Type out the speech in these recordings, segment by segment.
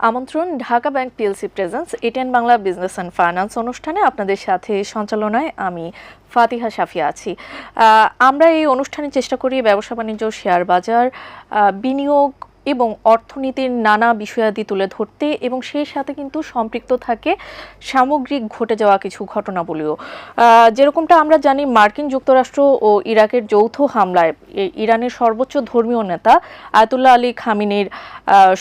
আমন্ত্রণ Dhaka bank PLC presence ATN Bangla business and finance অনুষ্ঠানে আপনাদের সাথে সঞ্চালনায় আমি ফাতিহা শাফিয়া আছি। আমরা এই অনুষ্ঠানে চেষ্টা করি ব্যবসা বাণিজ্য, শেয়ার বাজার, বিনিয়োগ এবং অর্থনীতির নানা বিষয়াদি তুলে ধরতে এবং সেই সাথে কিন্তু সম্পৃক্ত থাকে সামগ্রিক ঘটে যাওয়া কিছু ঘটনাবলীও। যেরকমটা আমরা জানি, মার্কিন যুক্তরাষ্ট্র ও ইরাকের যৌথ হামলায় ইরানের সর্বোচ্চ ধর্মীয় নেতা আয়াতুল্লাহ আলী খামেনির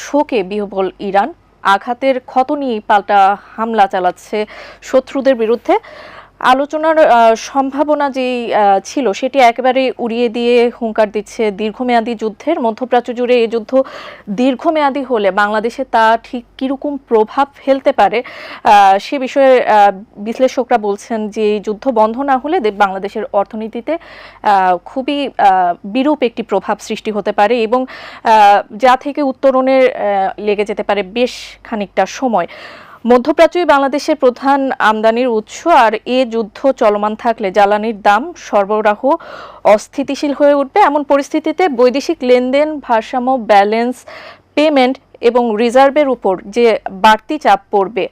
শোকে বিহ্বল ইরান আঘাতের ক্ষত নিয়ে পাল্টা হামলা চালাচ্ছে শত্রুদের বিরুদ্ধে। আলোচনার সম্ভাবনা যেই ছিল সেটি একেবারে উড়িয়ে দিয়ে হুঙ্কার দিচ্ছে দীর্ঘমেয়াদী যুদ্ধের। মধ্যপ্রাচ্য জুড়ে এই যুদ্ধ দীর্ঘমেয়াদী হলে বাংলাদেশে তা ঠিক কীরকম প্রভাব ফেলতে পারে সে বিষয়ে বিশ্লেষকরা বলছেন যে এই যুদ্ধ বন্ধ না হলে বাংলাদেশের অর্থনীতিতে খুবই বিরূপ একটি প্রভাব সৃষ্টি হতে পারে এবং যা থেকে উত্তরণের লেগে যেতে পারে বেশ খানিকটা সময়। মধ্যপ্রাচ্যই বাংলাদেশের প্রধান আমদানির উৎস, আর এ যুদ্ধ চলমান থাকলে জ্বালানির দাম সরবরাহ অস্থিতিশীল হয়ে উঠবে। এমন পরিস্থিতিতে বৈদেশিক লেনদেন, ভারসাম্য, ব্যালেন্স পেমেন্ট এবং রিজার্ভের উপর যে বাড়তি চাপ পড়বে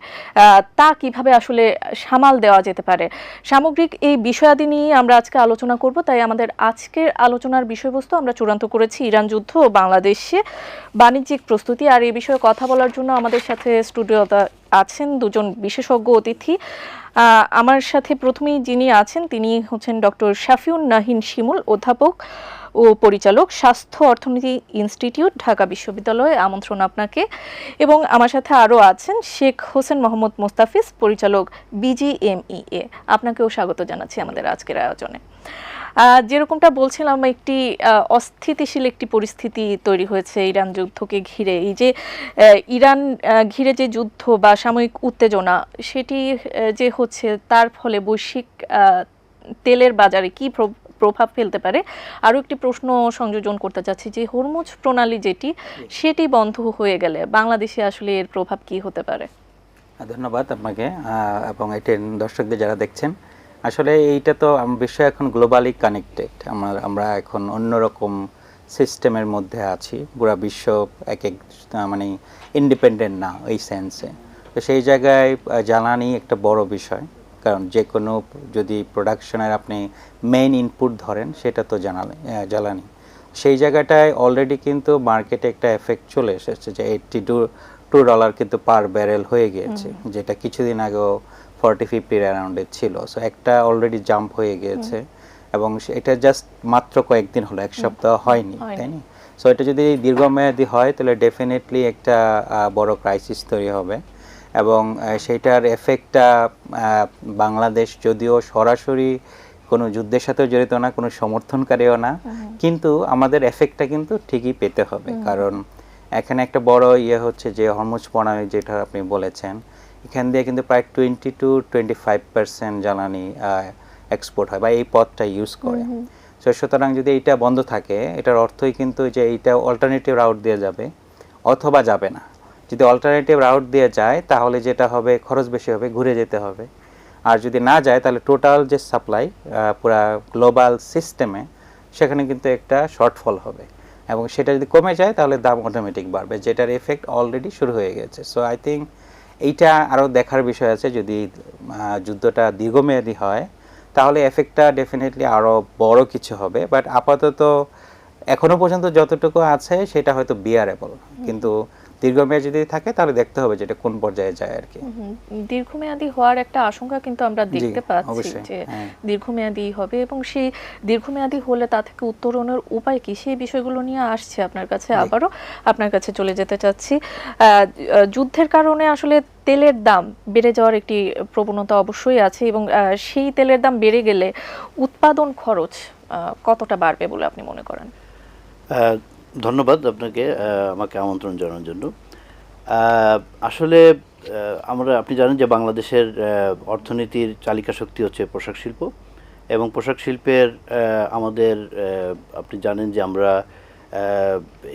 তা কিভাবে আসলে সামাল দেওয়া যেতে পারে, সামগ্রিক এই বিষয়াদি নিয়ে আমরা আজকে আলোচনা করব। তাই আমাদের আজকের আলোচনার বিষয়বস্তু আমরা চূড়ান্ত করেছি ইরান যুদ্ধ ও বাংলাদেশে বাণিজ্যিক প্রস্তুতি। আর এই বিষয়ে কথা বলার জন্য আমাদের সাথে স্টুডিওতে আছেন দুজন বিশেষজ্ঞ অতিথি। আমার সাথে প্রথমেই যিনি আছেন তিনি হচ্ছেন ডক্টর শাফিউন নাহিন শিমুল, অধ্যাপক ও পরিচালক, স্বাস্থ্য অর্থনীতি ইনস্টিটিউট, ঢাকা বিশ্ববিদ্যালয়। আমন্ত্রণ আপনাকে। এবং আমার সাথে আরও আছেন শেখ হোসেন মোহাম্মদ মোস্তাফিজ, পরিচালক বিজিএমইএ। আপনাকেও স্বাগত জানাচ্ছি আমাদের আজকের আয়োজনে। যেরকমটা বলছিলাম, একটি অস্থিতিশীল একটি পরিস্থিতি তৈরি হয়েছে ইরান যুদ্ধকে ঘিরে। এই যে ইরান ঘিরে যে যুদ্ধ বা সাময়িক উত্তেজনা সেটি যে হচ্ছে, তার ফলে বৈশ্বিক তেলের বাজারে কি প্রভাব ফেলতে পারে। আরও একটি প্রশ্ন সংযোজন করতে চাচ্ছি যে হরমুজ প্রণালী সেটি বন্ধ হয়ে গেলে বাংলাদেশে আসলে এর প্রভাব কি হতে পারে? ধন্যবাদ আপনাকে এবং এটিএন দর্শকদের যারা দেখছেন। আসলে এইটা তো বিষয় এখন গ্লোবালি কানেক্টেড। আমরা এখন অন্যরকম সিস্টেমের মধ্যে আছি। পুরো বিশ্ব এক মানে ইন্ডিপেন্ডেন্ট না এই সেন্সে। তো সেই জায়গায় জ্বালানি একটা বড় বিষয়, কারণ যে কোনো যদি প্রোডাকশনের আপনি মেইন ইনপুট ধরেন সেটা তো জ্বালানি। সেই জায়গাটায় অলরেডি কিন্তু মার্কেটে একটা এফেক্ট চলে এসেছে যে $82 কিন্তু পার ব্যারেল হয়ে গিয়েছে, যেটা কিছুদিন আগেও 40-50 অ্যারাউন্ডে ছিল। সো একটা অলরেডি জাম্প হয়ে গিয়েছে এবং এটা জাস্ট মাত্র কয়েকদিন হলো, এক সপ্তাহ হয়নি, তাই না? সো এটা যদি দীর্ঘমেয়াদী হয় তাহলে ডেফিনেটলি একটা বড় ক্রাইসিস তৈরি হবে এবং সেইটার এফেক্টটা বাংলাদেশ যদিও সরাসরি কোনো যুদ্ধের সাথেও জড়িত না, কোনো সমর্থনকারীও না, কিন্তু আমাদের এফেক্টটা কিন্তু ঠিকই পেতে হবে। কারণ এখানে একটা বড় হচ্ছে যে হরমুজ প্রণালী যেটা আপনি বলেছেন, এখান দিয়ে কিন্তু প্রায় 20-25% জ্বালানি এক্সপোর্ট হয় বা এই পথটা ইউজ করে। সুতরাং যদি এইটা বন্ধ থাকে, এটার অর্থই কিন্তু যে এইটা অল্টারনেটিভ রাউট দিয়ে যাবে অথবা যাবে না। যদি অল্টারনেটিভ রাউট দিয়ে যায় তাহলে যেটা হবে, খরচ বেশি হবে, ঘুরে যেতে হবে। আর যদি না যায় তাহলে টোটাল যে সাপ্লাই পুরা গ্লোবাল সিস্টেমে সেখানে কিন্তু একটা শর্টফল হবে এবং সেটা যদি কমে যায় তাহলে দাম অটোমেটিক বাড়বে, যেটার এফেক্ট অলরেডি শুরু হয়ে গেছে। সো আই থিঙ্ক এইটা আরও দেখার বিষয় আছে। যদি যুদ্ধটা দীর্ঘমেয়াদী হয় তাহলে এফেক্টটা ডেফিনেটলি আরও বড় কিছু হবে, বাট আপাতত এখনো পর্যন্ত যতটুকু আছে সেটা হয়তো বিয়ারেবল, কিন্তু দীর্ঘমেয়াদী যদি থাকে তাহলে দেখতে হবে যেটা কোন পর্যায়ে যায় আর কি। দীর্ঘমেয়াদী হওয়ার একটা আশঙ্কা কিন্তু আমরা দেখতে পাচ্ছি যে দীর্ঘমেয়াদী হবে এবং সেই দীর্ঘমেয়াদী হলে তা থেকে উত্তরণের উপায় কি, সেই বিষয়গুলো নিয়ে আসছে আপনার কাছে। আবারও আপনার কাছে চলে যেতে চাচ্ছি। যুদ্ধের কারণে আসলে তেলের দাম বেড়ে যাওয়ার একটি প্রবণতা অবশ্যই আছে এবং সেই তেলের দাম বেড়ে গেলে উৎপাদন খরচ কতটা বাড়বে বলে আপনি মনে করেন? ধন্যবাদ আপনাকে আমাকে আমন্ত্রণ জানানোর জন্য। আসলে আপনি জানেন যে বাংলাদেশের অর্থনীতির চালিকা শক্তি হচ্ছে পোশাক শিল্প এবং পোশাক শিল্পের আমাদের আপনি জানেন যে আমরা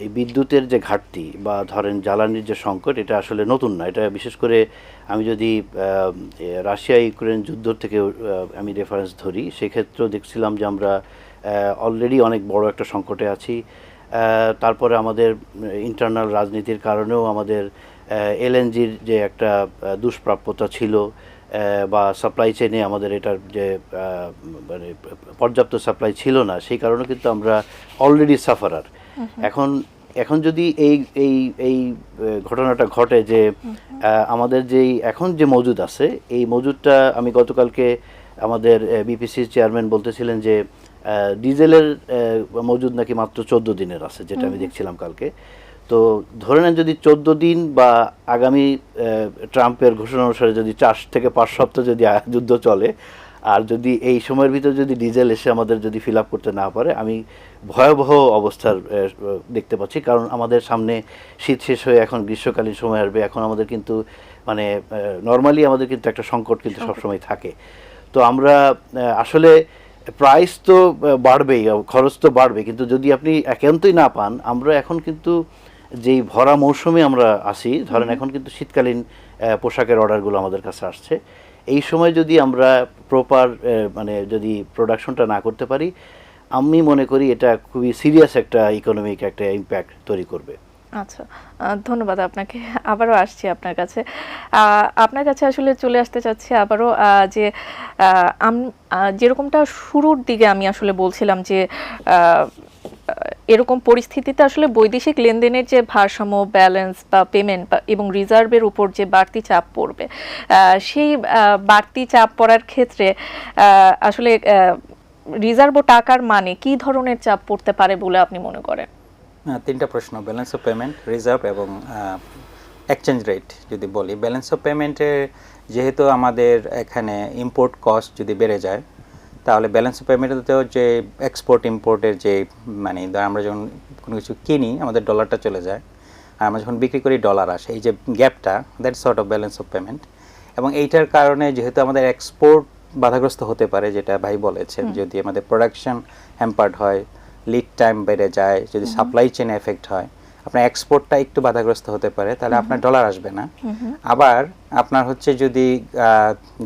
এই বিদ্যুতের যে ঘাটতি বা ধরেন জ্বালানির যে সংকট, এটা আসলে নতুন না। এটা বিশেষ করে আমি যদি রাশিয়া ইউক্রেন যুদ্ধ থেকে আমি রেফারেন্স ধরি, সেক্ষেত্রেও দেখছিলাম যে আমরা অলরেডি অনেক বড় একটা সংকটে আছি। তারপরে আমাদের ইন্টারনাল রাজনীতির কারণেও আমাদের এলএনজির যে একটা দুষ্প্রাপ্যতা ছিল, বা সাপ্লাই চেইনে আমাদের এটার যে মানে পর্যাপ্ত সাপ্লাই ছিল না, সেই কারণে কিন্তু আমরা অলরেডি সাফারার। এখন এখন যদি এই এই এই ঘটনাটা ঘটে যে আমাদের যেই এখন যে মজুদ আছে, এই মজুদটা আমি গতকালকে আমাদের বিপিসির চেয়ারম্যান বলতেছিলেন যে ডিজেলের মজুদ নাকি মাত্র 14 দিনের আছে, যেটা আমি দেখছিলাম কালকে। তো ধরে নেন যদি 14 দিন বা আগামী ট্রাম্পের ঘোষণা অনুসারে যদি 4 থেকে 5 সপ্তাহ যদি যুদ্ধ চলে, আর যদি এই সময়ের ভিতরে যদি ডিজেল এসে আমাদের যদি ফিল আপ করতে না পারে, আমি ভয়াবহ অবস্থার দেখতে পাচ্ছি। কারণ আমাদের সামনে শীত শেষ হয়ে এখন গ্রীষ্মকালীন সময় আসবে। এখন আমাদের কিন্তু মানে নর্মালি আমাদের কিন্তু একটা সংকট কিন্তু সবসময় থাকে। তো আমরা আসলে প্রাইস তো বাড়বেই, খরচ তো বাড়বে, কিন্তু যদি আপনি একান্তই না পান, আমরা এখন কিন্তু যেই ভরা মৌসুমে আমরা আসি, ধরেন এখন কিন্তু শীতকালীন পোশাকের অর্ডারগুলো আমাদের কাছে আসছে। এই সময় যদি আমরা প্রপার মানে যদি প্রোডাকশনটা না করতে পারি, আমি মনে করি এটা খুবই সিরিয়াস একটা ইকোনমিক একটা ইম্প্যাক্ট তৈরি করবে। আচ্ছা, ধন্যবাদ আপনাকে। আবারও আসছি আপনার কাছে। আপনার কাছে আসলে চলে আসতে চাচ্ছি আবারও, যে যেরকমটা শুরুর দিকে আমি আসলে বলছিলাম যে এরকম পরিস্থিতিতে আসলে বৈদেশিক লেনদেনের যে ভারসাম্য, ব্যালেন্স বা পেমেন্ট এবং রিজার্ভের উপর যে বাড়তি চাপ পড়বে, সেই বাড়তি চাপ পড়ার ক্ষেত্রে আসলে রিজার্ভ ও টাকার মানে কি ধরনের চাপ পড়তে পারে বলে আপনি মনে করেন? তিনটা প্রশ্ন, ব্যালেন্স অফ পেমেন্ট, রিজার্ভ এবং এক্সচেঞ্জ রেট। যদি বলি ব্যালেন্স অফ পেমেন্টে, যেহেতু আমাদের এখানে ইম্পোর্ট কস্ট যদি বেড়ে যায়, তাহলে ব্যালেন্স অফ পেমেন্টেও যে এক্সপোর্ট ইম্পোর্টের যে মানে আমরা যখন কোনো কিছু কিনি আমাদের ডলারটা চলে যায়, আর আমরা যখন বিক্রি করি ডলার আসে, এই যে গ্যাপটা, that sort of balance of payment. এবং এইটার কারণে যেহেতু আমাদের এক্সপোর্ট বাধাগ্রস্ত হতে পারে, যেটা ভাই বলেছেন, যদি আমাদের প্রোডাকশন হ্যাম্পার্ড হয়, লিড টাইম বেড়ে যায়, যদি সাপ্লাই চেন এফেক্ট হয়, আপনার এক্সপোর্টটা একটু বাধাগ্রস্ত হতে পারে, তাহলে আপনার ডলার আসবে না। আবার আপনার হচ্ছে যদি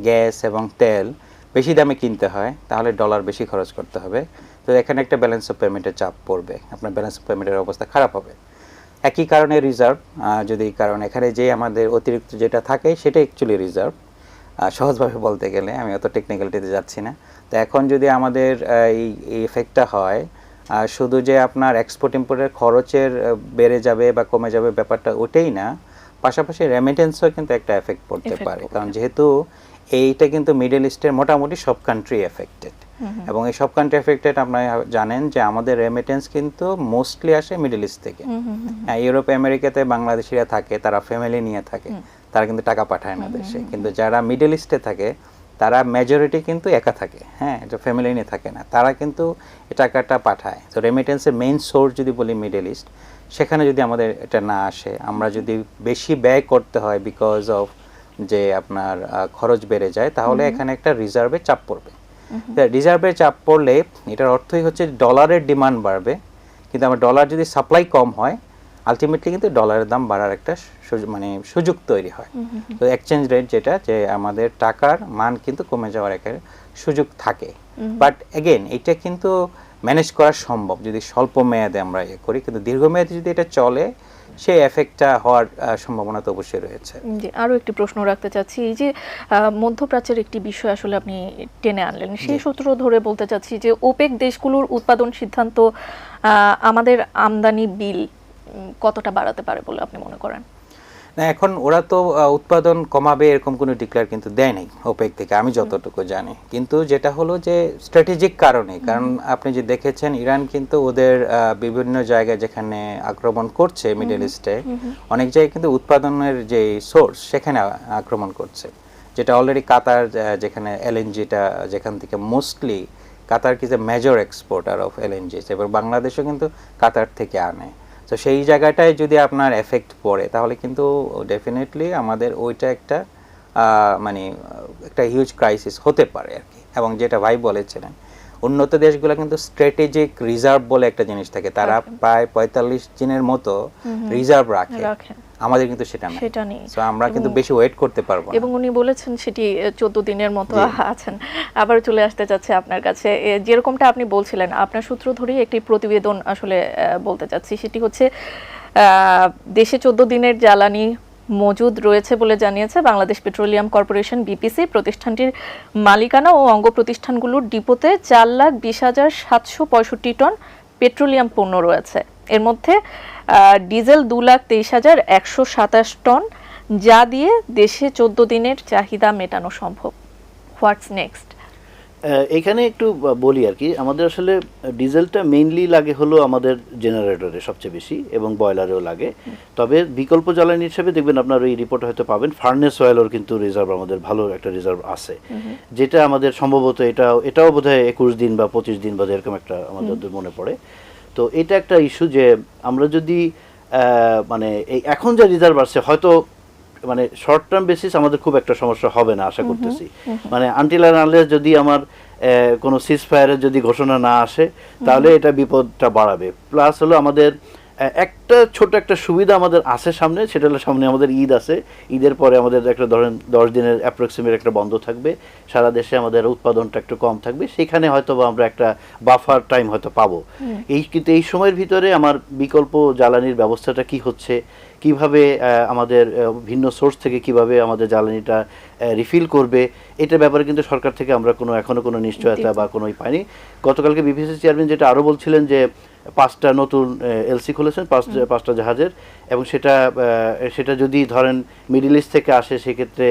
গ্যাস এবং তেল বেশি দামে কিনতে হয়, তাহলে ডলার বেশি খরচ করতে হবে। তো এখানে একটা ব্যালেন্স অফ পেমেন্টের চাপ পড়বে, আপনার ব্যালেন্স অফ পেমেন্টের অবস্থা খারাপ হবে। একই কারণে রিজার্ভ, যদি কারণ এখানে যে আমাদের অতিরিক্ত যেটা থাকে সেটা অ্যাকচুয়ালি রিজার্ভ, সহজভাবে বলতে গেলে, আমি অত টেকনিক্যালিটিতে যাচ্ছি না। তো এখন যদি আমাদের এই এফেক্টটা হয়, শুধু যে আপনার এক্সপোর্ট ইম্পোর্টের খরচের বেড়ে যাবে বা কমে যাবে ব্যাপারটা ওটাই না, পাশাপাশি রেমিটেন্সও কিন্তু একটা এফেক্ট পড়তে পারে। কারণ যেহেতু এইটা কিন্তু মিডল ইস্টের মোটামুটি সব কান্ট্রি এফেক্টেড, এবং এই সব কান্ট্রি এফেক্টেড আপনারা জানেন যে আমাদের রেমিটেন্স কিন্তু মোস্টলি আসে মিডল ইস্ট থেকে। ইউরোপ আমেরিকাতে বাংলাদেশিরা থাকে, তারা ফ্যামিলি নিয়ে থাকে, তারা কিন্তু টাকা পাঠায় না দেশে। কিন্তু যারা মিডল ইস্টে থাকে তারা মেজরিটি কিন্তু একা থাকে, হ্যাঁ, যে ফ্যামিলি নিয়ে থাকে না, তারা কিন্তু এই টাকাটা পাঠায়। তো রেমিটেন্সের মেইন সোর্স যদি বলি মিডল ইস্ট, সেখানে যদি আমাদের এটা না আসে, আমরা যদি বেশি ব্যয় করতে হয় বিকজ অফ যে আপনার খরচ বেড়ে যায়, তাহলে এখানে একটা রিজার্ভে চাপ পড়বে। রিজার্ভে চাপ পড়লে এটার অর্থই হচ্ছে ডলারের ডিমান্ড বাড়বে, কিন্তু আমার ডলার যদি সাপ্লাই কম হয়, আলটিমেটলি কিন্তু ডলারের দাম বাড়ার একটা মানে সুযোগ তৈরি হয়। তো এক্সচেঞ্জ রেট যেটা, যে আমাদের টাকার মান কিন্তু কমে যাওয়ার একটা সুযোগ থাকে। বাট এগেন এটা কিন্তু ম্যানেজ করা সম্ভব যদি স্বল্প মেয়াদে আমরা করি, কিন্তু দীর্ঘমেয়াদে যদি এটা চলে, সেই এফেক্টটা হওয়ার সম্ভাবনা তো অবশ্যই রয়েছে। জি, আরও একটি প্রশ্ন রাখতে চাচ্ছি। এই যে মধ্যপ্রাচ্যের একটি বিষয় আসলে আপনি টেনে আনলেন, সেই সূত্র ধরে বলতে চাচ্ছি যে ওপেক দেশগুলোর উৎপাদন সিদ্ধান্ত আমাদের আমদানি বিল কতটা বাড়াতে পারে বলে আপনি মনে করেন? না, এখন ওরা তো উৎপাদন কমাবে এরকম কোনো ডিক্লেয়ার কিন্তু দেয় নাই ওপেক থেকে, আমি যতটুকু জানি। কিন্তু যেটা হলো যে স্ট্র্যাটেজিক কারণে, কারণ আপনি যে দেখেছেন ইরান কিন্তু ওদের বিভিন্ন জায়গায় যেখানে আক্রমণ করছে মিডল ইস্টে, অনেক জায়গায় কিন্তু উৎপাদনের যে সোর্স সেখানে আক্রমণ করছে, যেটা অলরেডি কাতার, যেখানে এলএনজিটা যেখান থেকে মোস্টলি কাতার কি যে মেজর এক্সপোর্টার অফ এলএনজি, এবার বাংলাদেশও কিন্তু কাতার থেকে আনে। তো সেই জায়গাটায় যদি আপনার এফেক্ট পড়ে, তাহলে কিন্তু ডেফিনেটলি আমাদের ওইটা একটা মানে একটা হিউজ ক্রাইসিস হতে পারে আর কি। এবং যেটা ভাই বলেছিলেন, উন্নত দেশগুলো কিন্তু স্ট্র্যাটেজিক রিজার্ভ বলে একটা জিনিস থাকে, তারা প্রায় 45 দিনের মতো রিজার্ভ রাখে, আমাদের কিন্তু সেটা নেই। সো আমরা কিন্তু বেশি ওয়েট করতে পারবো না। এবং উনি বলেছেন সেটি 14 দিনের মতো আছেন। আবার চলে আসতে চাচ্ছে আপনার কাছে, যেরকমটা আপনি বলছিলেন, আপনার সূত্র ধরেই একটি প্রতিবেদন আসলে বলতে চাচ্ছি। সেটি হচ্ছে দেশে 14 দিনের জ্বালানি মজুদ রয়েছে বলে জানিয়েছে বাংলাদেশ পেট্রোলিয়াম কর্পোরেশন বিপিসি। প্রতিষ্ঠানটির মালিকানা ও অঙ্গ প্রতিষ্ঠানগুলোর ডিপোতে 4,20,765 টন পেট্রোলিয়াম পণ্য রয়েছে। এর মধ্যে ডিজেল 2,23,127 টন, যা দিয়ে দেশে 14 দিনের চাহিদা মেটানো সম্ভব। What's next? এখানে একটু বলি আর কি, আমাদের আসলে ডিজেলটা মেইনলি লাগে হলো আমাদের জেনারেটরে সবচেয়ে বেশি, এবং বয়লারেও লাগে। তবে বিকল্প জ্বালানি হিসেবে দেখবেন আপনার ওই রিপোর্ট হয়তো পাবেন ফার্নেস অয়েলের কিন্তু রিজার্ভ আমাদের ভালো একটা রিজার্ভ আছে, যেটা আমাদের সম্ভবত এটাও বোধহয় 21 দিন বা 25 দিন বা এরকম একটা আমাদের মনে পড়ে। তো এটা একটা ইস্যু যে আমরা যদি মানে এই এখন যে রিজার্ভ আসছে হয়তো মানে শর্ট টার্ম বেসিস আমাদের খুব একটা সমস্যা হবে না আশা করতেছি। মানে আনটিল অ্যান্ড আনলেস যদি আমার কোনো সিজ ফায়ারের যদি ঘোষণা না আসে তাহলে এটা বিপদটা বাড়াবে। প্লাস হলো আমাদের একটা ছোট একটা সুবিধা আমাদের আছে সামনে, সেটা হলো সামনে আমাদের ঈদ আছে। ঈদের পরে আমাদের একটা ধরেন 10 দিনের অ্যাপ্রক্সিমেট একটা বন্ধ থাকবে, সারা দেশে আমাদের উৎপাদনটা একটু কম থাকবে, সেখানে হয়তো আমরা একটা বাফার টাইম হয়তো পাবো। কিন্তু এই সময়ের ভিতরে আমার বিকল্প জ্বালানির ব্যবস্থাটা কি হচ্ছে, কিভাবে আমাদের ভিন্ন সোর্স থেকে কিভাবে আমাদের জ্বালানিটা রিফিল করবে, এটার ব্যাপারে কিন্তু সরকার থেকে আমরা এখনো কোনো নিশ্চয়তা বা কোনো পাইনি। গতকালকে বিপিসি চেয়ারম্যান যেটা আরও বলছিলেন যে 5টা নতুন এলসি খুলেছেন 5টা জাহাজের, এবং সেটা যদি ধরেন মিডল ইস্ট থেকে আসে সেক্ষেত্রে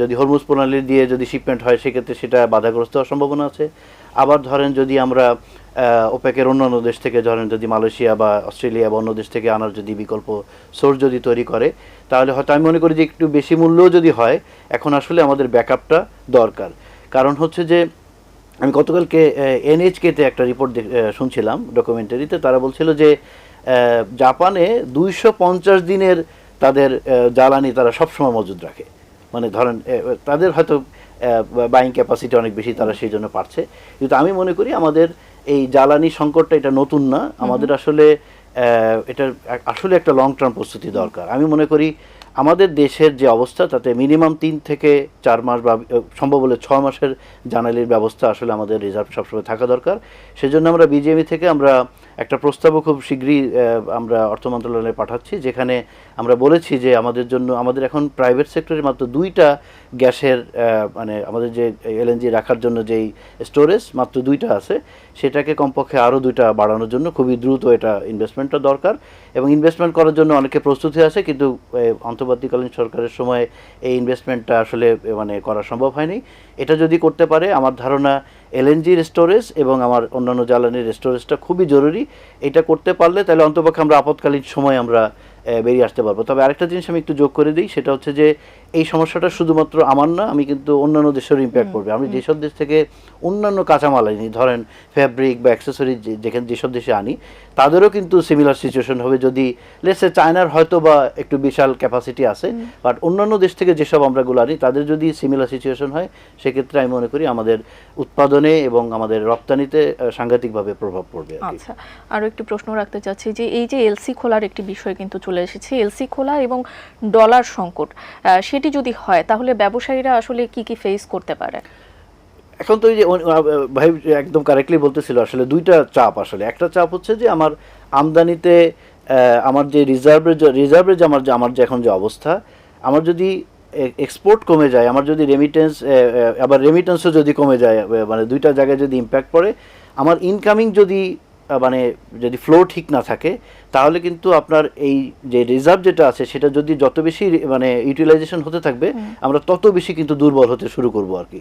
যদি হরমুজ প্রণালী দিয়ে যদি শিপমেন্ট হয় সেক্ষেত্রে সেটা বাধাগ্রস্ত হওয়ার সম্ভাবনা আছে। আবার ধরেন যদি আমরা ওপেকের অন্যান্য দেশ থেকে ধরেন যদি মালয়েশিয়া বা অস্ট্রেলিয়া বা অন্য দেশ থেকে আনার যদি বিকল্প সোর্স যদি তৈরি করে, তাহলে হয়তো আমি মনে করি যে একটু বেশি মূল্যও যদি হয়, এখন আসলে আমাদের ব্যাকআপটা দরকার। কারণ হচ্ছে যে আমি গতকালকে এনএইচকে-তে একটা রিপোর্ট শুনছিলাম ডকুমেন্টারিতে, তারা বলছিল যে জাপানে 250 দিনের তাদের জ্বালানি তারা সবসময় মজুদ রাখে। মানে ধরেন তাদের হয়তো বাইং ক্যাপাসিটি অনেক বেশি, তারা সেই জন্য পারছে। কিন্তু আমি মনে করি আমাদের এই জ্বালানি সংকটটা এটা নতুন না, আমাদের আসলে এটা আসলে একটা লং টার্ম প্রস্তুতি দরকার। আমি মনে করি আমাদের দেশের যে অবস্থা তাতে মিনিমাম 3 থেকে 4 মাস বা সম্ভব হলে 6 মাসের জ্বালানির ব্যবস্থা আসলে আমাদের রিজার্ভ সবসময় থাকা দরকার। সেজন্য আমরা বিজিএমই থেকে আমরা একটা প্রস্তাবও খুব শীঘ্রই আমরা অর্থ মন্ত্রণালয়ে পাঠাচ্ছি, যেখানে আমরা বলেছি যে আমাদের জন্য আমাদের এখন প্রাইভেট সেক্টরে মাত্র 2টা গ্যাসের মানে আমাদের যে এলএনজি রাখার জন্য যেই স্টোরেজ মাত্র 2টা আছে, সেটাকে কমপক্ষে আরও 2টা বাড়ানোর জন্য খুবই দ্রুত এটা ইনভেস্টমেন্টটা দরকার। এবং ইনভেস্টমেন্ট করার জন্য অনেকে প্রস্তুত হয়ে আছে, কিন্তু অন্তর্বর্তীকালীন সরকারের সময় এই ইনভেস্টমেন্টটা আসলে মানে করা সম্ভব হয়নি। এটা যদি করতে পারে, আমার ধারণা এলএনজির স্টোরেজ এবং আমার অন্যান্য জ্বালানির স্টোরেজটা খুবই জরুরি। এটা করতে পারলে তাহলে অন্তপক্ষে আমরা আপৎকালীন সময় আমরা বেরিয়ে আসতে পারবো। তবে আরেকটা জিনিস আমি একটু যোগ করে দিই, সেটা হচ্ছে যে এই সমস্যাটা শুধুমাত্র আমার না, আমি কিন্তু অন্যান্য দেশেরও ইম্প্যাক্ট পড়বে। আমি যেসব দেশ থেকে অন্যান্য কাঁচামাল আনি, ধরেন ফ্যাব্রিক বা অ্যাক্সেসরি যেখানে যেসব দেশে আনি, তাদেরও কিন্তু সিমিলার সিচুয়েশন হবে। যদি লেটসে চায়নার হয়তো বা একটু বিশাল ক্যাপাসিটি আছে, বাট অন্যান্য দেশ থেকে যেসব আমরাগুলো আনি তাদের যদি সিমিলার সিচুয়েশন হয়, সেক্ষেত্রে আমি মনে করি আমাদের উৎপাদনে এবং আমাদের রপ্তানিতে সাংঘাতিকভাবে প্রভাব পড়বে। আচ্ছা, আরও একটু প্রশ্ন রাখতে চাচ্ছি যে এই যে এলসি খোলার একটি বিষয় কিন্তু চলে এসেছে, এলসি খোলা এবং ডলার সংকট, সেটি যদি হয় তাহলে ব্যবসায়ীরা আসলে কি কি ফেস করতে পারে? এখন তো এই যে ভাই একদম কারেক্টলি বলতেছিল, আসলে 2টা চাপ। আসলে একটা চাপ হচ্ছে যে আমার আমদানিতে আমার যে রিজার্ভের যে আমার যে এখন যে অবস্থা, আমার যদি এক্সপোর্ট কমে যায়, আমার যদি রেমিটেন্সও যদি কমে যায়, মানে 2টা জায়গায় যদি ইম্প্যাক্ট পড়ে, আমার ইনকামিং যদি মানে যদি ফ্লো ঠিক না থাকে, তাহলে কিন্তু আপনার এই যে রিজার্ভ যেটা আছে সেটা যদি যত বেশি মানে ইউটিলাইজেশন হতে থাকবে, আমরা তত বেশি কিন্তু দুর্বল হতে শুরু করবো আর কি।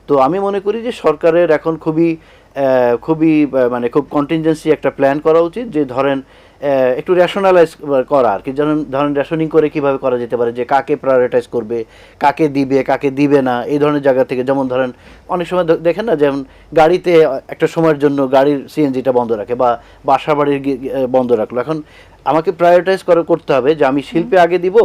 তো আমি মনে করি যে সরকারের এখন খুবই মানে খুব কন্টিনজেন্সি একটা প্ল্যান করা উচিত, যে ধরেন একটু রেশনালাইজ করা আর কি। ধরেন রেশনিং করে কিভাবে করা যেতে পারে, যে কাকে প্রায়োরিটাইজ করবে, কাকে দিবে না, এই ধরনের জায়গা থেকে। যেমন ধরেন অনেক সময় দেখেন না, যেমন গাড়িতে একটা সময়ের জন্য গাড়ির সিএনজিটা বন্ধ রাখে বা বাসা বাড়ির বন্ধ রাখলো। এখন আমাকে প্রায়োরিটাইজ করতে হবে যে আমি শিল্পে আগে দিব,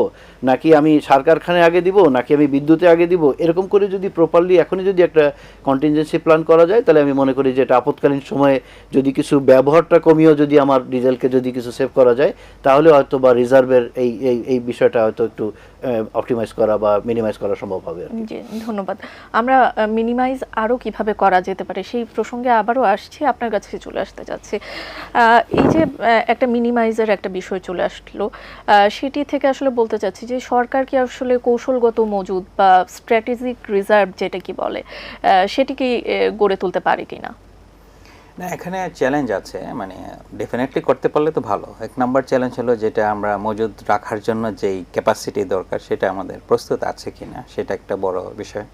নাকি আমি সার কারখানায় আগে দিব, নাকি আমি বিদ্যুতে আগে দিব। এরকম করে যদি প্রপারলি এখনই যদি একটা কন্টিনজেন্সি প্ল্যান করা যায়, তাহলে আমি মনে করি যে এটা আপৎকালীন সময়ে যদি কিছু ব্যবহারটা কমিয়েও যদি আমার ডিজেলকে যদি কিছু সেভ করা যায়, তাহলে হয়তো বা রিজার্ভের এই বিষয়টা হয়তো একটু অপটিমাইজ করা বা মিনিমাইজ করা সম্ভব হবে আর কি। জি, ধন্যবাদ। আমরা মিনিমাইজ আরো কিভাবে করা যেতে পারে সেই প্রসঙ্গে আবারও আসছি, আপনার কাছে চলে আসতে যাচ্ছি। এই যে একটা মিনিমাইজের একটা বিষয় চলে আসলো, সেটি থেকে আসলে বলতে চাচ্ছি যে সরকার কি আসলে কৌশলগত মজুদ বা স্ট্র্যাটেজিক রিজার্ভ যেটা কি বলে সেটি কি গড়ে তুলতে পারে কিনা? না, এখানে চ্যালেঞ্জ আছে, মানে ডেফিনেটলি করতে পারলে তো ভালো। এক নাম্বার চ্যালেঞ্জ হলো যেটা আমরা মজুদ রাখার জন্য যেই ক্যাপাসিটি দরকার সেটা আমাদের প্রস্তুত আছে কিনা, সেটা একটা বড় বিষয়।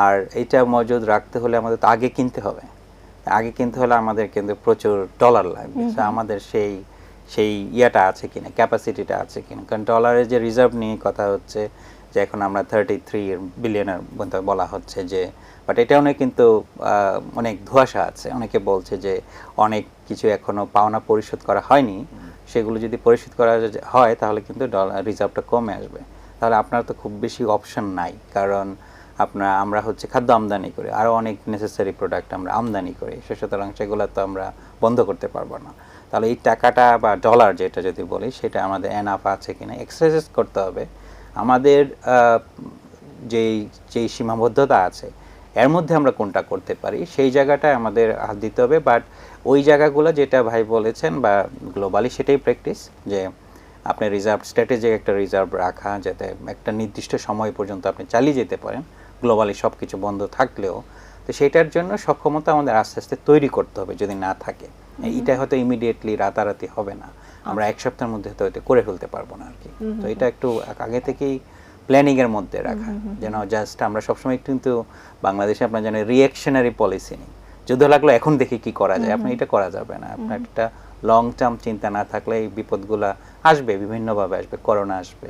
আর এইটা মজুদ রাখতে হলে আমাদের তো আগে কিনতে হবে, আগে কিনতে হলে আমাদের কিন্তু প্রচুর ডলার লাগবে। So আমাদের সেই সেই ইয়াটা আছে কিনা, ক্যাপাসিটিটা আছে কিনা, কারণ ডলারের যে রিজার্ভ নিয়ে কথা হচ্ছে যে এখন আমরা 33 বিলিয়নের মধ্যে বলা হচ্ছে যে, বাট এটা অনেক কিন্তু অনেক ধোঁয়াশা আছে। অনেকে বলছে যে অনেক কিছু এখনো পাওনা পরিশোধ করা হয়নি, সেগুলো যদি পরিশোধ করা হয় তাহলে কিন্তু ডলার রিজার্ভটা কমে আসবে। তাহলে আপনার তো খুব বেশি অপশন নাই, কারণ আমরা হচ্ছে খাদ্য আমদানি করি, আরও অনেক নেসেসারি প্রোডাক্ট আমরা আমদানি করি, সুতরাং সেগুলো তো আমরা বন্ধ করতে পারবো না। তাহলে এই টাকাটা বা ডলার যেটা যদি বলি সেটা আমাদের এনাফ আছে কিনা এক্সারসাইজ করতে হবে। আমাদের যেই যেই সীমাবদ্ধতা আছে এর মধ্যে আমরা কোনটা করতে পারি সেই জায়গাটায় আমাদের হাত দিতে হবে। বাট ওই জায়গাগুলো যেটা ভাই বলেছেন বা গ্লোবালি সেটাই প্র্যাকটিস, যে আপনি রিজার্ভ স্ট্র্যাটেজিক একটা রিজার্ভ রাখা, যাতে একটা নির্দিষ্ট সময় পর্যন্ত আপনি চালিয়ে যেতে পারেন গ্লোবালি সব কিছু বন্ধ থাকলেও। তো সেটার জন্য সক্ষমতা আমাদের আস্তে আস্তে তৈরি করতে হবে যদি না থাকে। এটা হয়তো ইমিডিয়েটলি রাতারাতি হবে না, আমরা এক সপ্তাহের মধ্যে হয়তো করে ফেলতে পারবো না আর কি। তো এটা একটু আগে থেকেই প্ল্যানিং এর মধ্যে রাখা, যেন জাস্ট আমরা সবসময় কিন্তু বাংলাদেশে আপনার জানেন রিঅ্যাকশনারি পলিসি নেই, যুদ্ধ লাগলো এখন দেখি কি করা যায়, আপনি এটা করা যাবে না। আপনার একটা লং টার্ম চিন্তা না থাকলে এই বিপদগুলা আসবে, বিভিন্নভাবে আসবে, করোনা আসবে,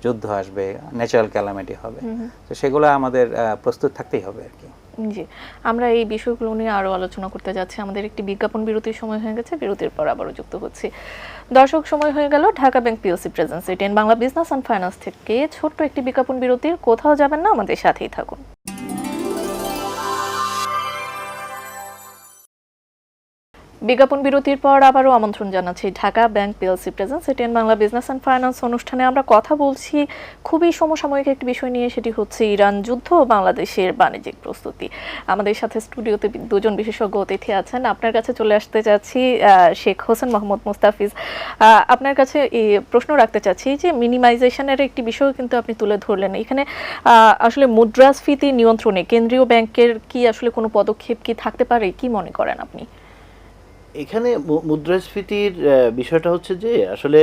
যুদ্ধ আসবে, ন্যাচারাল ক্যালামিটি হবে। তো সেগুলো আমাদের প্রস্তুত থাকতেই হবে আর কি। জি, আমরা এই বিষয়গুলো নিয়ে আরো আলোচনা করতে যাচ্ছি। আমাদের একটি বিজ্ঞাপন বিরতির সময় হয়ে গেছে, বিরতির পর আবারও যুক্ত হচ্ছি। দর্শক, সময় হয়ে গেল Dhaka bank PLC presence ATN Bangla business and finance থেকে ছোট্ট একটি বিজ্ঞাপন বিরতির। কোথাও যাবেন না, আমাদের সাথেই থাকুন। বিজ্ঞাপন বিরতির পর আবারও আমন্ত্রণ জানাচ্ছি Dhaka bank PLC presence ATN Bangla business and finance অনুষ্ঠানে। আমরা কথা বলছি খুবই সমসাময়িক একটি বিষয় নিয়ে, সেটি হচ্ছে ইরান যুদ্ধ ও বাংলাদেশের বাণিজ্যিক প্রস্তুতি। আমাদের সাথে স্টুডিওতে দুজন বিশেষজ্ঞ অতিথি আছেন। আপনার কাছে চলে আসতে চাচ্ছি শেখ হোসেন মোহাম্মদ মুস্তাফিজ। আপনার কাছে এই প্রশ্ন রাখতে চাচ্ছি যে মিনিমাইজেশনের একটি বিষয় কিন্তু আপনি তুলে ধরলেন। এখানে আসলে মুদ্রাস্ফীতি নিয়ন্ত্রণে কেন্দ্রীয় ব্যাংকের কি আসলে কোনো পদক্ষেপ কি থাকতে পারে, কি মনে করেন আপনি? এখানে মুদ্রাস্ফীতির বিষয়টা হচ্ছে যে আসলে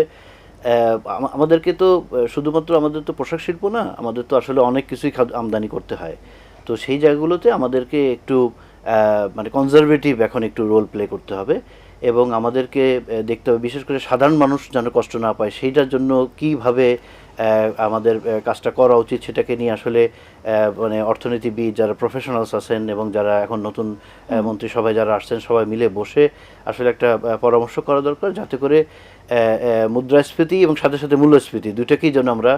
আমাদেরকে তো শুধুমাত্র আমাদের তো পোশাক শিল্প না, আমাদের তো আসলে অনেক কিছুই আমদানি করতে হয়। তো সেই জায়গাগুলোতে আমাদেরকে একটু মানে কনজারভেটিভ এখন একটু রোল প্লে করতে হবে এবং আমাদেরকে দেখতে হবে বিশেষ করে সাধারণ মানুষ যেন কষ্ট না পায়, সেইটার জন্য কিভাবে আমাদের কাজটা করা উচিত সেটাকে নিয়ে আসলে মানে অর্থনীতিবিদ যারা প্রফেশনালস আছেন এবং যারা এখন নতুন মন্ত্রিসভায় যারা আসছেন সবাই মিলে বসে আসলে একটা পরামর্শ করা দরকার, যাতে করে মুদ্রাস্ফীতি এবং সাথে সাথে মূল্যস্ফীতি দুটাকেই যেন আমরা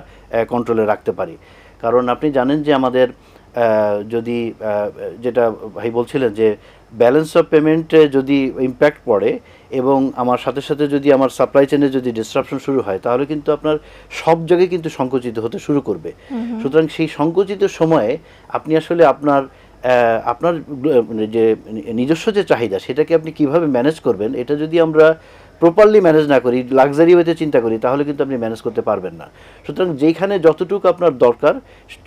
কন্ট্রোলে রাখতে পারি। কারণ আপনি জানেন যে আমাদের যদি যেটা ভাই বলছিলেন যে ব্যালেন্স অফ পেমেন্টে যদি ইম্প্যাক্ট পড়ে এবং আমার সাথে সাথে যদি আমার সাপ্লাই চেনে যদি ডিসরাপশন শুরু হয়, তাহলে কিন্তু আপনার সব জায়গায় কিন্তু সংকুচিত হতে শুরু করবে। সুতরাং সেই সংকুচিত সময়ে আপনি আসলে আপনার যে নিজস্ব যে চাহিদা সেটাকে আপনি কিভাবে ম্যানেজ করবেন, এটা যদি আমরা প্রপারলি ম্যানেজ না করি, লাক্সারি ওয়েতে চিন্তা করি, তাহলে কিন্তু আপনি ম্যানেজ করতে পারবেন না। সুতরাং যেখানে যতটুকু আপনার দরকার